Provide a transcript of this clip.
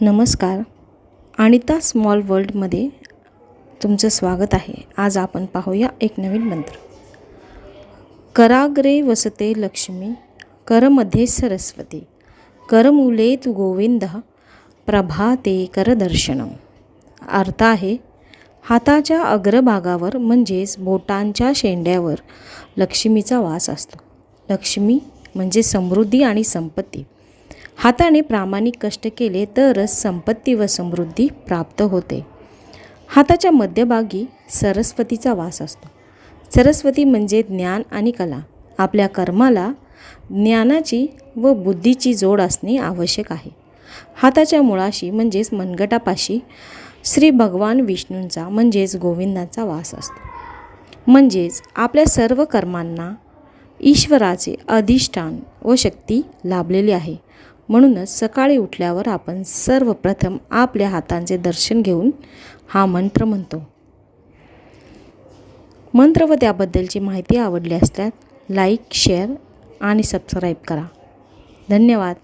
नमस्कार. अनिता स्मॉल वर्ल्डमध्ये तुमचं स्वागत आहे. आज आपण पाहूया एक नवीन मंत्र. कराग्रे वसते लक्ष्मी, करमध्ये सरस्वती, करमूले तु गोविंद, प्रभाते करदर्शनम. अर्थ आहे, हाताच्या अग्रभागावर म्हणजेच बोटांच्या शेंड्यावर लक्ष्मीचा वास असतो. लक्ष्मी म्हणजे समृद्धी आणि संपत्ती. हाताने प्रामाणिक कष्ट केले तरच संपत्ती व समृद्धी प्राप्त होते. हाताच्या मध्यभागी सरस्वतीचा वास असतो. सरस्वती म्हणजे ज्ञान आणि कला. आपल्या कर्माला ज्ञानाची व बुद्धीची जोड असणे आवश्यक आहे. हाताच्या मुळाशी म्हणजेच मनगटापाशी श्री भगवान विष्णूंचा म्हणजेच गोविंदांचा वास असतो. म्हणजेच आपल्या सर्व कर्मांना ईश्वराचे अधिष्ठान व शक्ती लाभलेली आहे. म्हणूनच सकाळी उठल्यावर आपण सर्वप्रथम आपल्या हातांचे दर्शन घेऊन हा मंत्र म्हणतो. मंत्र व त्याबद्दलची माहिती आवडली असल्यास लाईक, शेअर आणि सबस्क्राईब करा. धन्यवाद.